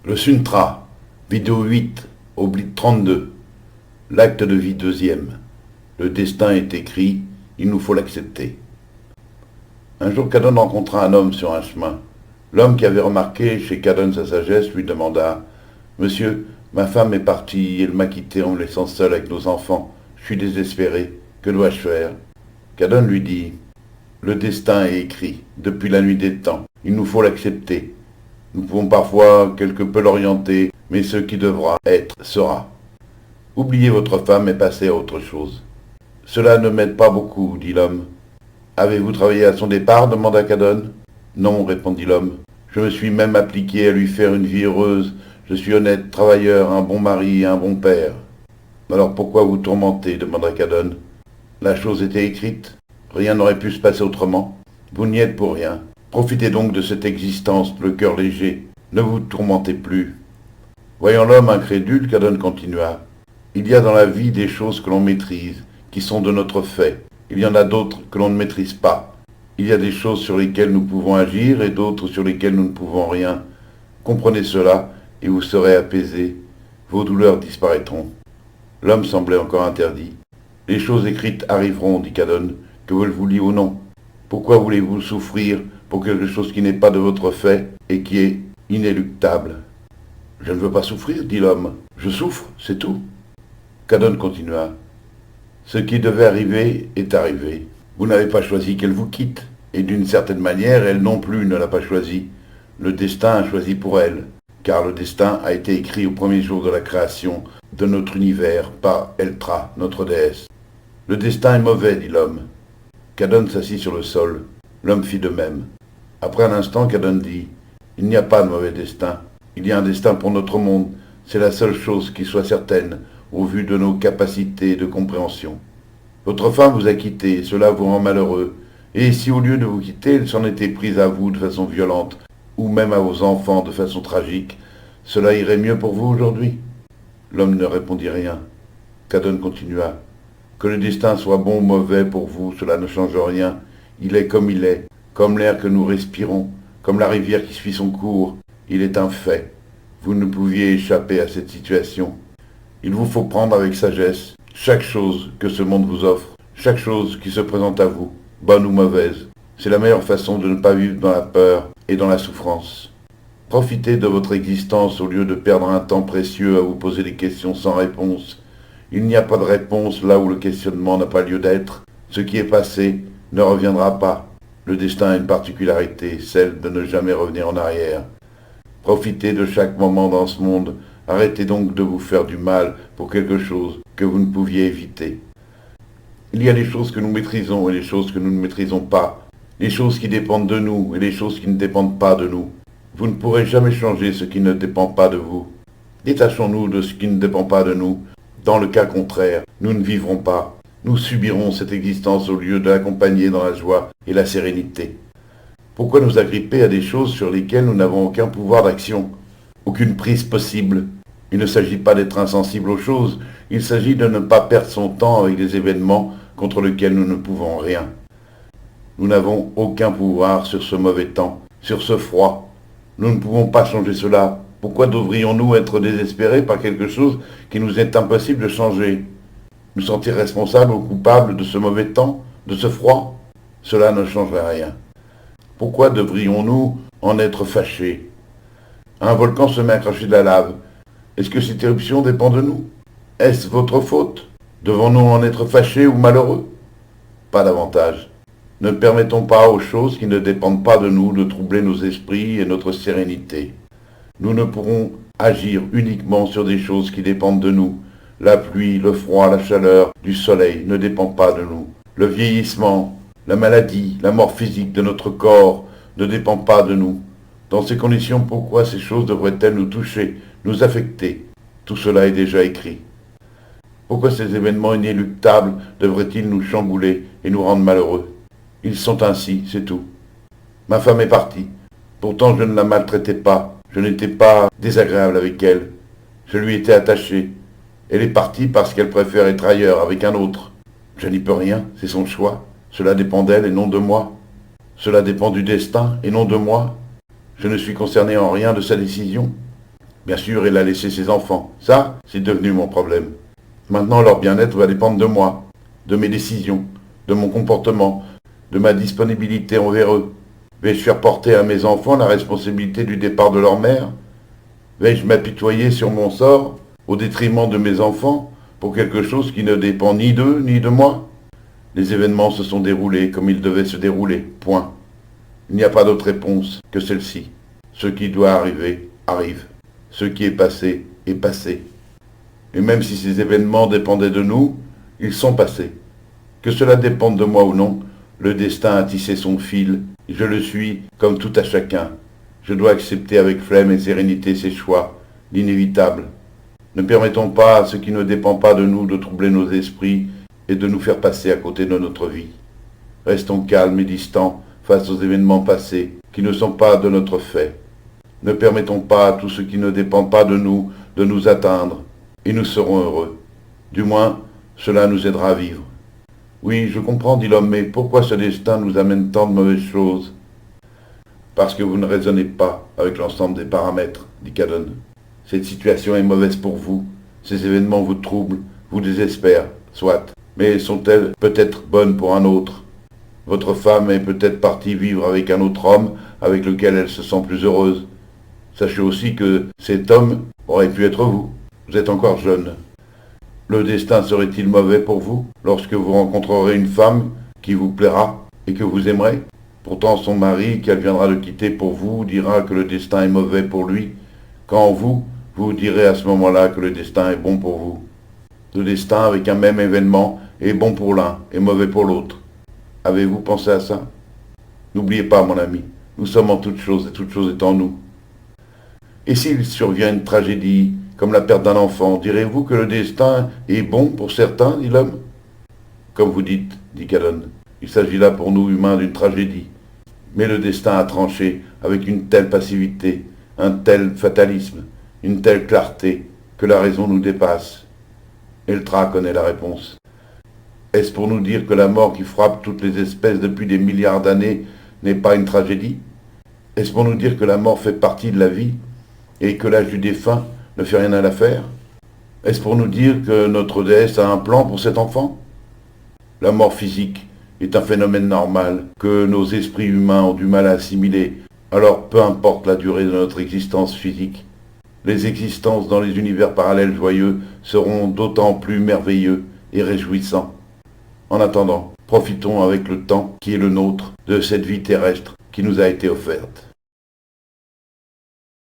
Le Suntra, vidéo 8, oblique 32. L'acte de vie deuxième. Le destin est écrit, il nous faut l'accepter. Un jour, Cadon rencontra un homme sur un chemin. L'homme qui avait remarqué chez Cadon sa sagesse lui demanda « Monsieur, ma femme est partie, elle m'a quitté en me laissant seul avec nos enfants. Je suis désespéré, que dois-je faire ?» Cadon lui dit « Le destin est écrit, depuis la nuit des temps. Il nous faut l'accepter. Nous pouvons parfois quelque peu l'orienter, mais ce qui devra être sera. Oubliez votre femme et passez à autre chose. » « Cela ne m'aide pas beaucoup, dit l'homme. »« Avez-vous travaillé à son départ ?» demanda Cadon. « Non, répondit l'homme. Je me suis même appliqué à lui faire une vie heureuse. Je suis honnête, travailleur, un bon mari et un bon père. »« Alors pourquoi vous tourmenter ?» demanda Cadon. « La chose était écrite. Rien n'aurait pu se passer autrement. Vous n'y êtes pour rien. Profitez donc de cette existence, le cœur léger. Ne vous tourmentez plus. » Voyant l'homme incrédule, Cadon continua. « Il y a dans la vie des choses que l'on maîtrise, qui sont de notre fait. Il y en a d'autres que l'on ne maîtrise pas. Il y a des choses sur lesquelles nous pouvons agir et d'autres sur lesquelles nous ne pouvons rien. Comprenez cela et vous serez apaisés. Vos douleurs disparaîtront. » L'homme semblait encore interdit. « Les choses écrites arriveront, dit Cadon, que vous le vouliez ou non. Pourquoi voulez-vous souffrir pour quelque chose qui n'est pas de votre fait et qui est inéluctable ?»« Je ne veux pas souffrir, dit l'homme. Je souffre, c'est tout. » Cadon continua. « Ce qui devait arriver est arrivé. Vous n'avez pas choisi qu'elle vous quitte, et d'une certaine manière, elle non plus ne l'a pas choisi. Le destin a choisi pour elle, car le destin a été écrit au premier jour de la création de notre univers par Eltra, notre déesse. Le destin est mauvais, dit l'homme. » Cadon s'assit sur le sol. L'homme fit de même. Après un instant, Cadon dit « Il n'y a pas de mauvais destin. Il y a un destin pour notre monde. C'est la seule chose qui soit certaine, au vu de nos capacités de compréhension. Votre femme vous a quitté, cela vous rend malheureux. Et si au lieu de vous quitter, elle s'en était prise à vous de façon violente, ou même à vos enfants de façon tragique, cela irait mieux pour vous aujourd'hui ?» L'homme ne répondit rien. Cadon continua. « Que le destin soit bon ou mauvais pour vous, cela ne change rien. Il est, comme l'air que nous respirons, comme la rivière qui suit son cours. Il est un fait. Vous ne pouviez échapper à cette situation. Il vous faut prendre avec sagesse chaque chose que ce monde vous offre, chaque chose qui se présente à vous, bonne ou mauvaise. C'est la meilleure façon de ne pas vivre dans la peur et dans la souffrance. Profitez de votre existence au lieu de perdre un temps précieux à vous poser des questions sans réponse. Il n'y a pas de réponse là où le questionnement n'a pas lieu d'être. Ce qui est passé ne reviendra pas. Le destin a une particularité, celle de ne jamais revenir en arrière. Profitez de chaque moment dans ce monde. Arrêtez donc de vous faire du mal pour quelque chose que vous ne pouviez éviter. Il y a les choses que nous maîtrisons et les choses que nous ne maîtrisons pas, les choses qui dépendent de nous et les choses qui ne dépendent pas de nous. Vous ne pourrez jamais changer ce qui ne dépend pas de vous. Détachons-nous de ce qui ne dépend pas de nous. Dans le cas contraire, nous ne vivrons pas. Nous subirons cette existence au lieu de l'accompagner dans la joie et la sérénité. Pourquoi nous agripper à des choses sur lesquelles nous n'avons aucun pouvoir d'action, aucune prise possible ? Il ne s'agit pas d'être insensible aux choses, il s'agit de ne pas perdre son temps avec des événements contre lesquels nous ne pouvons rien. Nous n'avons aucun pouvoir sur ce mauvais temps, sur ce froid. Nous ne pouvons pas changer cela. Pourquoi devrions-nous être désespérés par quelque chose qui nous est impossible de changer ? Nous sentir responsables ou coupables de ce mauvais temps, de ce froid ? Cela ne changerait rien. Pourquoi devrions-nous en être fâchés ? Un volcan se met à cracher de la lave. Est-ce que cette éruption dépend de nous ? Est-ce votre faute ? Devons-nous en être fâchés ou malheureux ? Pas davantage. Ne permettons pas aux choses qui ne dépendent pas de nous de troubler nos esprits et notre sérénité. Nous ne pourrons agir uniquement sur des choses qui dépendent de nous. La pluie, le froid, la chaleur du soleil ne dépendent pas de nous. Le vieillissement, la maladie, la mort physique de notre corps ne dépendent pas de nous. Dans ces conditions, pourquoi ces choses devraient-elles nous toucher, nous affecter ? Tout cela est déjà écrit. Pourquoi ces événements inéluctables devraient-ils nous chambouler et nous rendre malheureux ? Ils sont ainsi, c'est tout. Ma femme est partie. Pourtant, je ne la maltraitais pas. Je n'étais pas désagréable avec elle. Je lui étais attaché. Elle est partie parce qu'elle préfère être ailleurs avec un autre. Je n'y peux rien, c'est son choix. Cela dépend d'elle et non de moi. Cela dépend du destin et non de moi. Je ne suis concerné en rien de sa décision. Bien sûr, elle a laissé ses enfants. Ça, c'est devenu mon problème. Maintenant, leur bien-être va dépendre de moi, de mes décisions, de mon comportement, de ma disponibilité envers eux. Vais-je faire porter à mes enfants la responsabilité du départ de leur mère? Vais-je m'apitoyer sur mon sort, au détriment de mes enfants, pour quelque chose qui ne dépend ni d'eux ni de moi? Les événements se sont déroulés comme ils devaient se dérouler, point. Il n'y a pas d'autre réponse que celle-ci. Ce qui doit arriver, arrive. Ce qui est passé, est passé. Et même si ces événements dépendaient de nous, ils sont passés. Que cela dépende de moi ou non, le destin a tissé son fil, et je le suis comme tout à chacun. Je dois accepter avec flemme et sérénité ses choix, l'inévitable. Ne permettons pas à ce qui ne dépend pas de nous de troubler nos esprits et de nous faire passer à côté de notre vie. Restons calmes et distants face aux événements passés qui ne sont pas de notre fait. Ne permettons pas à tout ce qui ne dépend pas de nous atteindre, et nous serons heureux. Du moins, cela nous aidera à vivre. Oui, je comprends, dit l'homme, mais pourquoi ce destin nous amène tant de mauvaises choses? Parce que vous ne raisonnez pas avec l'ensemble des paramètres, dit Cadon. Cette situation est mauvaise pour vous. Ces événements vous troublent, vous désespèrent, soit. Mais sont-elles peut-être bonnes pour un autre? Votre femme est peut-être partie vivre avec un autre homme avec lequel elle se sent plus heureuse. Sachez aussi que cet homme aurait pu être vous. Vous êtes encore jeune. Le destin serait-il mauvais pour vous lorsque vous rencontrerez une femme qui vous plaira et que vous aimerez? Pourtant son mari, qu'elle viendra de quitter pour vous, dira que le destin est mauvais pour lui, quand vous direz à ce moment-là que le destin est bon pour vous. Le destin, avec un même événement, est bon pour l'un et mauvais pour l'autre. Avez-vous pensé à ça? N'oubliez pas, mon ami, nous sommes en toutes choses et toute chose est en nous. Et s'il survient une tragédie, comme la perte d'un enfant, direz-vous que le destin est bon pour certains, dit l'homme? Comme vous dites, dit Cadon, il s'agit là pour nous humains d'une tragédie. Mais le destin a tranché avec une telle passivité, un tel fatalisme, une telle clarté, que la raison nous dépasse. Eltra connaît la réponse. Est-ce pour nous dire que la mort qui frappe toutes les espèces depuis des milliards d'années n'est pas une tragédie? Est-ce pour nous dire que la mort fait partie de la vie et que l'âge du défunt ne fait rien à l'affaire? Est-ce pour nous dire que notre déesse a un plan pour cet enfant? La mort physique est un phénomène normal que nos esprits humains ont du mal à assimiler, alors peu importe la durée de notre existence physique. Les existences dans les univers parallèles joyeux seront d'autant plus merveilleux et réjouissants. En attendant, profitons avec le temps qui est le nôtre de cette vie terrestre qui nous a été offerte.